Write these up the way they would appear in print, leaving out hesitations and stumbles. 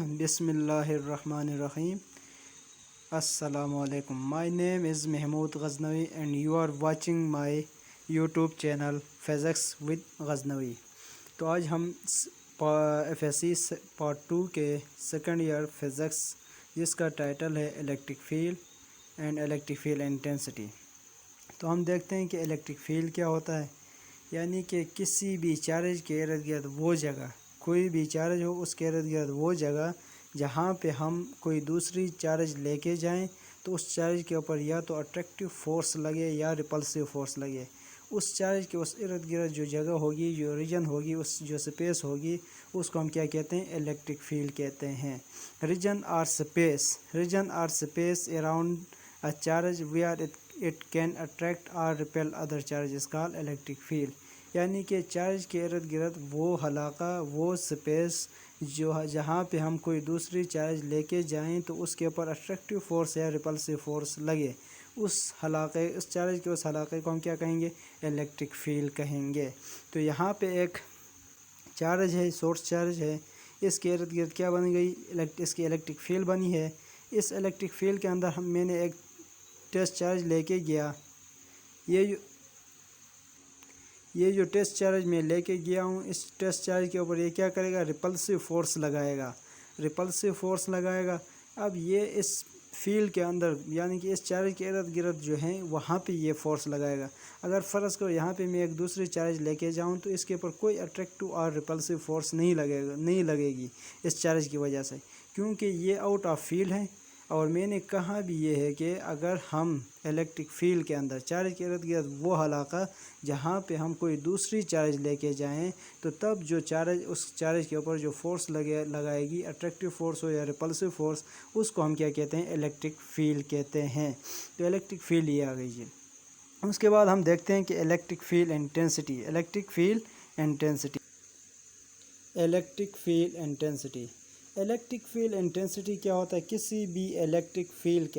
Bismillahirrahmanirrahim. Assalamualaikum. My name is Mahmood Ghaznavi and you are watching my YouTube channel Physics with Ghaznavi. तो आज हम FSC part 2 के second year physics जिसका title है electric field and electric field intensity. तो हम देखते हैं कि इलेक्ट्रिक फील्ड क्या होता है, यानी कि किसी भी चार्ज के इर्द गिर्द वो जगह, कोई भी चार्ज हो उसके इर्द गिर्द वो जगह जहाँ पे हम कोई दूसरी चार्ज लेके जाएं तो उस चार्ज के ऊपर या तो अट्रैक्टिव फोर्स लगे या रिपल्सिव फोर्स लगे। उस चार्ज के उस इर्द गिर्द जो जगह होगी, जो रीजन होगी, उस जो स्पेस होगी, उसको हम क्या कहते हैं, इलेक्ट्रिक फील्ड कहते हैं। Region are space around a charge where it can attract और repel other charges called electric field. यानी कि चार्ज के इर्द गिर्द वो हलाका, वो स्पेस जो जहाँ पे हम कोई दूसरी चार्ज लेके जाएं तो उसके ऊपर अट्रैक्टिव फोर्स या रिपल्सिव फोर्स लगे, उस हलाके, उस चार्ज के उस हलाके को हम क्या कहेंगे, इलेक्ट्रिक फील्ड कहेंगे। तो यहाँ पे एक चार्ज है, सोर्स चार्ज है, इसके इर्द गिर्द क्या बन गई, इसकी इलेक्ट्रिक फील्ड बनी है। इस इलेक्ट्रिक फील्ड के अंदर मैंने एक टेस्ट चार्ज लेके गया, ये जो टेस्ट चार्ज मैं लेके गया हूँ, इस टेस्ट चार्ज के ऊपर ये क्या करेगा, रिपल्सिव फोर्स लगाएगा। अब ये इस फील्ड के अंदर, यानी कि इस चार्ज के इर्द गिर्द जो है वहाँ पे ये फोर्स लगाएगा। अगर फ़र्ज़ करो यहाँ पे मैं एक दूसरी चार्ज लेके जाऊँ तो इसके ऊपर कोई अट्रैक्टिव और रिपल्सिव फोर्स नहीं लगेगी इस चार्ज की वजह से, क्योंकि ये आउट ऑफ फील्ड है। और मैंने कहा भी ये है कि अगर हम इलेक्ट्रिक फील्ड के अंदर चार्ज के इर्द गिर्द वो हलाका जहाँ पे हम कोई दूसरी चार्ज लेके जाएं तो तब जो चार्ज, उस चार्ज के ऊपर जो फोर्स लगाएगी, अट्रैक्टिव फोर्स हो या रिपल्सिव फोर्स, उसको हम क्या कहते हैं, इलेक्ट्रिक फील्ड कहते हैं। तो इलेक्ट्रिक फील्ड ये आ गई है। उसके बाद हम देखते हैं कि electric field intensity. Electric field intensity क्या होता है, किसी भी इलेक्ट्रिक फील्ड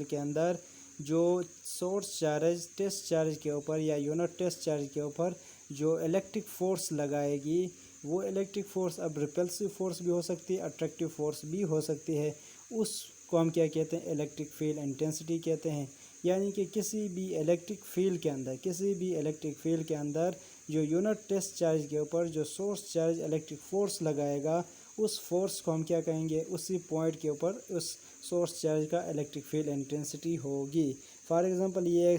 के अंदर जो सोर्स चार्ज टेस्ट चार्ज के ऊपर या यूनिट टेस्ट चार्ज के ऊपर जो इलेक्ट्रिक फोर्स लगाएगी, वो इलेक्ट्रिक फोर्स अब रिपल्सिव फोर्स भी हो सकती है, अट्रैक्टिव फोर्स भी हो सकती है, उसको हम क्या कहते हैं, इलेक्ट्रिक फील्ड इंटेंसिटी कहते हैं। यानी कि किसी भी इलेक्ट्रिक फील्ड के अंदर जो यूनिट टेस्ट चार्ज के ऊपर जो सोर्स चार्ज इलेक्ट्रिक फोर्स लगाएगा, उस फोर्स को हम क्या कहेंगे, उसी पॉइंट के ऊपर उस सोर्स चार्ज का इलेक्ट्रिक फील्ड इंटेंसिटी होगी। फॉर एग्जांपल ये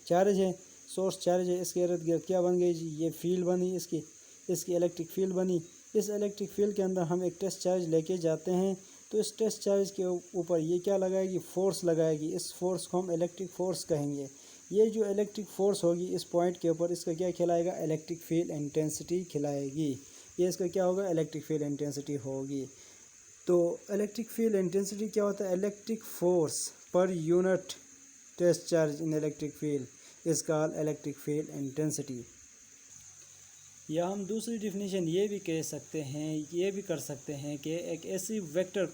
चार्ज है, सोर्स चार्ज है, इसके इर्द गिर्द क्या बन गई जी, ये फील्ड बनी, इसकी इलेक्ट्रिक फील्ड बनी। इस इलेक्ट्रिक फील्ड के अंदर हम एक टेस्ट चार्ज लेके जाते हैं तो इस टेस्ट चार्ज के ऊपर ये क्या लगाएगी, फोर्स लगाएगी। इस फोर्स को हम इलेक्ट्रिक फोर्स कहेंगे। ये जो इलेक्ट्रिक फोर्स होगी इस पॉइंट के ऊपर, इसका क्या खिलाएगा, इलेक्ट्रिक फील्ड इंटेंसिटी खिलाएगी। ये इसका क्या होगा, इलेक्ट्रिक फील्ड इंटेंसिटी होगी। तो इलेक्ट्रिक फील्ड इंटेंसिटी क्या होता है, electric force per unit test charge in electric field is called electric field intensity. या हम दूसरी डिफिनीशन ये भी कर सकते हैं कि एक ऐसी वेक्टर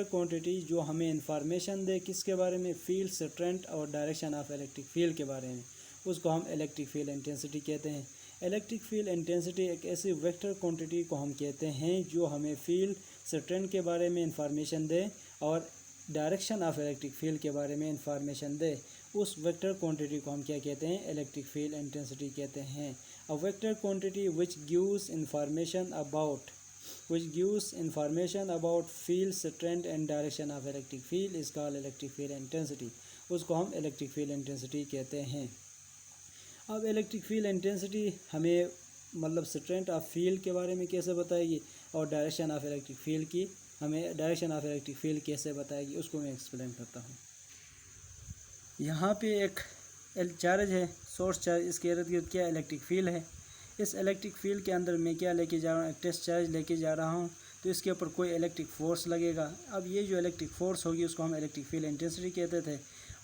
क्वांटिटी जो हमें इंफॉर्मेशन दे किसके बारे में, फील्ड स्ट्रेंथ और डायरेक्शन ऑफ इलेक्ट्रिक फील्ड के बारे में, उसको हम इलेक्ट्रिक फील्ड इंटेंसिटी कहते हैं। इलेक्ट्रिक फील्ड इंटेंसिटी एक ऐसी वेक्टर क्वांटिटी को हम कहते हैं जो हमें फील्ड स्ट्रेंथ के बारे में इंफॉर्मेशन दे और डायरेक्शन ऑफ इलेक्ट्रिक फील्ड के बारे में इंफॉर्मेशन दे। उस वेक्टर क्वांटिटी को हम क्या कहते हैं, इलेक्ट्रिक फील्ड इंटेंसिटी कहते हैं। A vector quantity which gives information about field strength and direction of electric field is called electric field intensity। उसको हम इलेक्ट्रिक फील्ड इंटेंसिटी कहते हैं। अब इलेक्ट्रिक फील्ड इंटेंसिटी हमें मतलब स्ट्रेंथ ऑफ फील्ड के बारे में कैसे बताएगी और डायरेक्शन ऑफ इलेक्ट्रिक फील्ड कैसे बताएगी, उसको मैं एक्सप्लेन करता हूँ। यहाँ पे एक चार्ज है, सोर्स चार्ज, इसके इर्द गिर्द क्या इलेक्ट्रिक फील्ड है। इस इलेक्ट्रिक फील्ड के अंदर मैं क्या लेके जा रहा हूँ, एक टेस्ट चार्ज लेके जा रहा हूँ, तो इसके ऊपर कोई इलेक्ट्रिक फोर्स लगेगा। अब ये जो इलेक्ट्रिक फोर्स होगी उसको हम इलेक्ट्रिक फील्ड इंटेंसिटी कहते थे।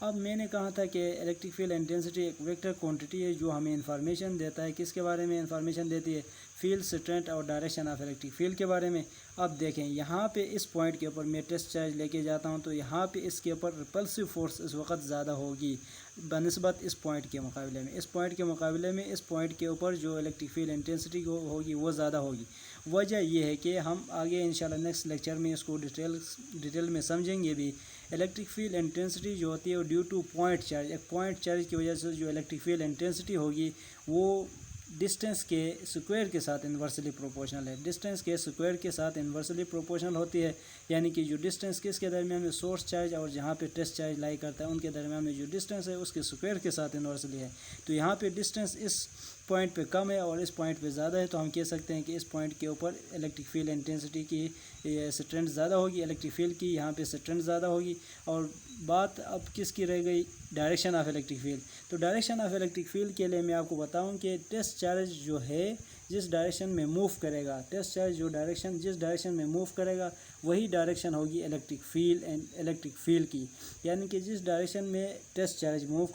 अब मैंने कहा था कि इलेक्ट्रिक फील्ड इंटेंसिटी एक वेक्टर क्वांटिटी है जो हमें इंफॉर्मेशन देता है, किसके बारे में इंफॉर्मेशन देती है, फील्ड स्ट्रेंथ और डायरेक्शन ऑफ इलेक्ट्रिक फील्ड के बारे में। अब देखें यहाँ पे इस पॉइंट के ऊपर मैं टेस्ट चार्ज लेके जाता हूँ तो यहाँ पे इसके ऊपर रिपल्सिव फोर्स इस वक्त ज़्यादा होगी बनिस्बत इस पॉइंट के मुकाबले में। इस पॉइंट के मुकाबले में इस पॉइंट के ऊपर जो इलेक्ट्रिक फील्ड इंटेंसिटी होगी वो ज़्यादा होगी। वजह यह है कि हम आगे इंशाल्लाह नेक्स्ट लेक्चर में इसको डिटेल में समझेंगे भी। इलेक्ट्रिक फील्ड इंटेंसिटी जो होती है वो ड्यू टू पॉइंट चार्ज, एक पॉइंट चार्ज की वजह से जो इलेक्ट्रिक फील्ड इंटेंसिटी होगी वो डिस्टेंस के स्क्वायर के साथ इन्वर्सली प्रोपोर्शनल है। डिस्टेंस के स्क्वायर के साथ इन्वर्सली प्रोपोर्शनल होती है, यानी कि जो डिस्टेंस किसके दरमियान में सोर्स चार्ज और जहाँ पे टेस्ट चार्ज लाई करता है उनके दरमियान में जो डिस्टेंस है उसके स्क्वायर के साथ इन्वर्सली है। तो यहाँ पे डिस्टेंस इस पॉइंट पे कम है और इस पॉइंट पे ज़्यादा है, तो हम कह सकते हैं कि इस पॉइंट के ऊपर इलेक्ट्रिक फील्ड इंटेंसिटी की स्ट्रेंथ ज़्यादा होगी, इलेक्ट्रिक फील्ड की यहाँ पे स्ट्रेंथ ज़्यादा होगी। और बात अब किसकी रह गई, डायरेक्शन ऑफ इलेक्ट्रिक फील्ड। तो डायरेक्शन ऑफ इलेक्ट्रिक फील्ड के लिए मैं आपको बताऊं कि टेस्ट चार्ज जो है जिस डायरेक्शन में मूव करेगा, टेस्ट चार्ज जो डायरेक्शन जिस डायरेक्शन में मूव करेगा वही डायरेक्शन होगी इलेक्ट्रिक फील्ड की। यानी कि जिस डायरेक्शन में टेस्ट चार्ज मूव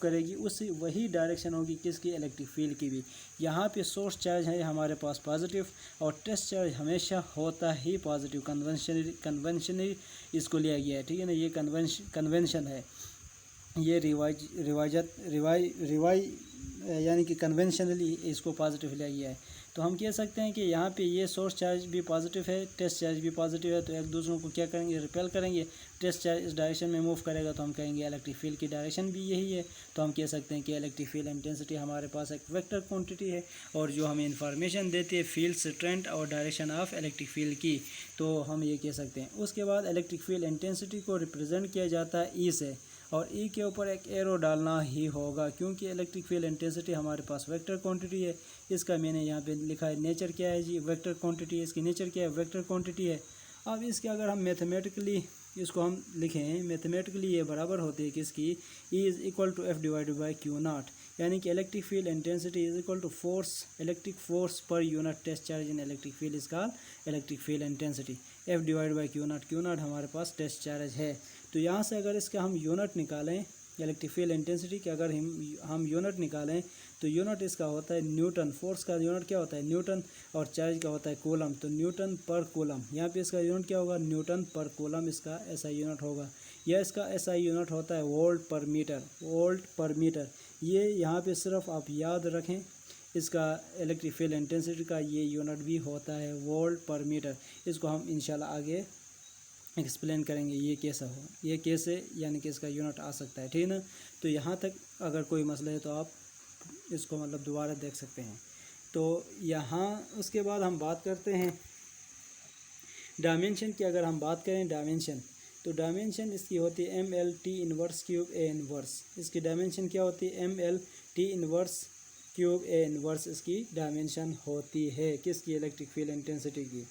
करेगी उसी वही डायरेक्शन होगी किसकी, इलेक्ट्रिक फील्ड की भी। यहाँ पे सोर्स चार्ज है हमारे पास पॉजिटिव और टेस्ट चार्ज हमेशा होता ही पॉजिटिव। कन्वेंशनली इसको लिया गया है, ठीक है ना, ये कन्वेंशन है, ये रिवाई यानी कि कन्वेंशनली इसको पॉजिटिव लिया गया है। तो हम कह सकते हैं कि यहाँ पे ये सोर्स चार्ज भी पॉजिटिव है, टेस्ट चार्ज भी पॉजिटिव है, तो एक दूसरों को क्या करेंगे, रिपेल करेंगे। टेस्ट चार्ज इस डायरेक्शन में मूव करेगा तो हम कहेंगे इलेक्ट्रिक फील्ड की डायरेक्शन भी यही है। तो हम कह सकते हैं कि इलेक्ट्रिक फील्ड इंटेंसिटी हमारे पास एक वेक्टर क्वांटिटी है और जो हमें इंफॉर्मेशन देती है फील्ड स्ट्रेंथ और डायरेक्शन ऑफ इलेक्ट्रिक फील्ड की, तो हम ये कह सकते हैं। उसके बाद इलेक्ट्रिक फील्ड इंटेंसिटी को रिप्रेजेंट किया जाता है ई से, और ई के ऊपर एक एरो डालना ही होगा क्योंकि इलेक्ट्रिक फील्ड इंटेंसिटी हमारे पास वेक्टर क्वांटिटी है। इसका मैंने यहाँ पे लिखा है नेचर क्या है जी, वेक्टर क्वांटिटी है, इसकी नेचर क्या है, वेक्टर क्वांटिटी है। अब इसके अगर हम मैथमेटिकली इसको हम लिखें, मैथमेटिकली ये बराबर होती है किसकी, E is equal to F divided by q naught, यानी कि electric field intensity is equal to force, electric force per unit test charge in electric field is called electric field intensity. F divide by q naught हमारे पास test charge है। तो यहाँ से अगर इसका हम यूनिट निकालें इलेक्ट्रिक फील्ड इंटेंसिटी के, अगर हम यूनिट निकालें तो यूनिट इसका होता है न्यूटन। फोर्स का यूनिट क्या होता है, न्यूटन, और चार्ज का होता है कूलम, तो न्यूटन पर कूलम। यहाँ पे इसका यूनिट क्या होगा, न्यूटन पर कूलम इसका एसआई यूनिट होगा। यह इसका एसआई यूनिट होता है वोल्ट पर मीटर। ये यहाँ पे सिर्फ आप याद रखें, इसका इलेक्ट्रिक फील्ड इंटेंसिटी का ये यूनिट भी होता है वोल्ट पर मीटर। इसको हम इंशाल्लाह आगे एक्सप्लेन करेंगे ये कैसे यानी कि इसका यूनिट आ सकता है, ठीक है ना। तो यहाँ तक अगर कोई मसला है तो आप इसको मतलब दोबारा देख सकते हैं। तो यहाँ उसके बाद हम बात करते हैं डायमेंशन की। अगर हम बात करें डायमेंशन, तो डायमेंशन इसकी होती है M L T inverse cube A inverse. इसकी डायमेंशन क्या होती है, M L T inverse cube A inverse इसकी डायमेंशन होती है किसकी, इलेक्ट्रिक फील्ड इंटेंसिटी की।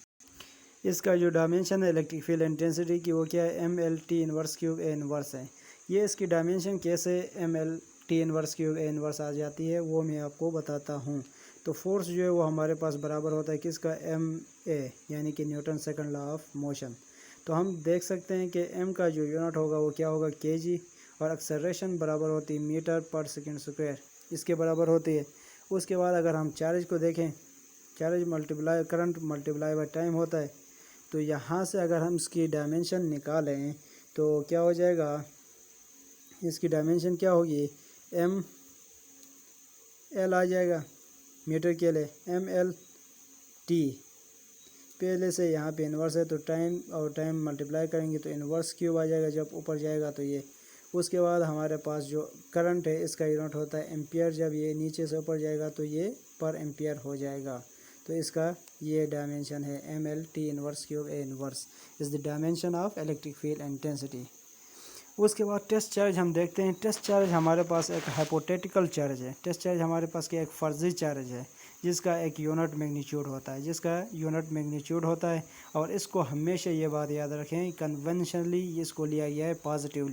इसका जो डायमेंशन है इलेक्ट्रिक फील्ड इंटेंसिटी की वो क्या है, M L T inverse cube A inverse है। ये इसकी डायमेंशन कैसे M L T inverse cube A inverse आ जाती है वो मैं आपको बताता हूँ। तो फोर्स जो है वो हमारे पास बराबर होता है किसका, एम ए, यानी कि Newton second law of motion. तो हम देख सकते हैं कि एम का जो यूनिट होगा वो क्या होगा, केजी, और एक्सेलरेशन बराबर होती है मीटर पर सेकंड स्क्वायर, इसके बराबर होती है। उसके बाद अगर हम चार्ज को देखें, charge multiply current multiply by time होता है। तो यहाँ से अगर हम इसकी डायमेंशन निकालें तो क्या हो जाएगा, इसकी डायमेंशन क्या होगी, एम एल आ जाएगा मीटर के लिए, एम एल टी पहले से यहाँ पे इन्वर्स है तो टाइम और टाइम मल्टीप्लाई करेंगे तो इन्वर्स क्यूब आ जाएगा जब ऊपर जाएगा तो ये। उसके बाद हमारे पास जो करंट है इसका यूनिट होता है एम्पियर, जब ये नीचे से ऊपर जाएगा तो ये पर एम्पियर हो जाएगा। तो इसका ये डायमेंशन है M L T inverse cube A inverse is the dimension of electric field intensity. उसके बाद टेस्ट चार्ज हम देखते हैं। टेस्ट चार्ज हमारे पास एक हाइपोथेटिकल चार्ज है। टेस्ट चार्ज हमारे पास क्या एक फर्जी चार्ज है जिसका एक यूनिट मैग्नीट्यूड होता है, और इसको हमेशा ये बात याद रखें, कन्वेंशनली इसको लिया गया है पॉजिटिव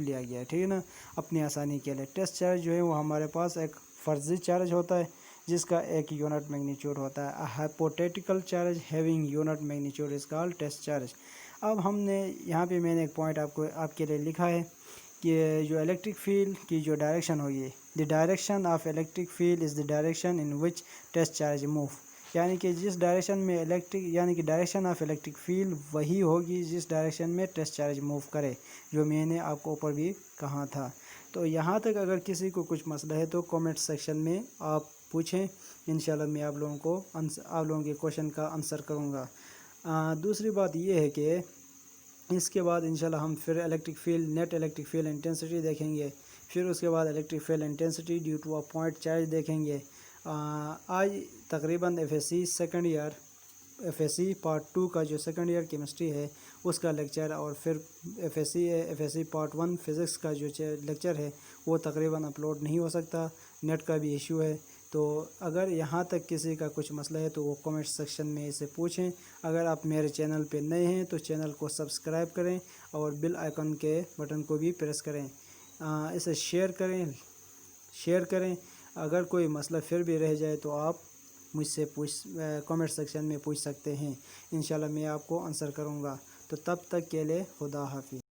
लिया गया है, ठीक है ना, अपनी आसानी के लिए। टेस्ट चार्ज जो है वो हमारे पास एक फर्जी चार्ज होता है जिसका एक यूनिट मैग्नीट्यूड होता है। Hypothetical charge having unit magnitude is called test charge. अब हमने यहाँ पे मैंने एक पॉइंट आपके लिए लिखा है कि जो इलेक्ट्रिक फील्ड की जो डायरेक्शन होगी the direction of electric field is the direction in which test charge move. यानी कि जिस डायरेक्शन में यानी कि डायरेक्शन ऑफ इलेक्ट्रिक फील्ड वही होगी जिस डायरेक्शन में टेस्ट चार्ज मूव करे, जो मैंने आपको ऊपर भी कहा था। तो यहाँ तक अगर किसी को कुछ मसला है तो कमेंट सेक्शन में आप पूछें, इंशाल्लाह मैं आप लोगों के क्वेश्चन का आंसर करूँगा। दूसरी बात ये है कि इसके बाद इंशाल्लाह हम फिर नेट इलेक्ट्रिक फील्ड इंटेंसिटी देखेंगे, फिर उसके बाद electric field intensity due to a point charge देखेंगे। आज तकरीबन एफएससी पार्ट 2 का जो सेकंड ईयर केमिस्ट्री है उसका लेक्चर, और फिर एफएससी पार्ट 1 फिज़िक्स का जो लेक्चर है वो तकरीबन अपलोड नहीं हो सकता, नेट का भी इशू है। तो अगर यहाँ तक किसी का कुछ मसला है तो वो कमेंट सेक्शन में इसे पूछें। अगर आप मेरे चैनल पे नए हैं तो चैनल को सब्सक्राइब करें और बेल आइकन के बटन को भी प्रेस करें। इसे शेयर करें। अगर कोई मसला फिर भी रह जाए तो आप मुझसे कमेंट सेक्शन में पूछ सकते हैं, इंशाल्लाह मैं आपको आंसर करूँगा। तो तब तक के लिए खुदा हाफिज़।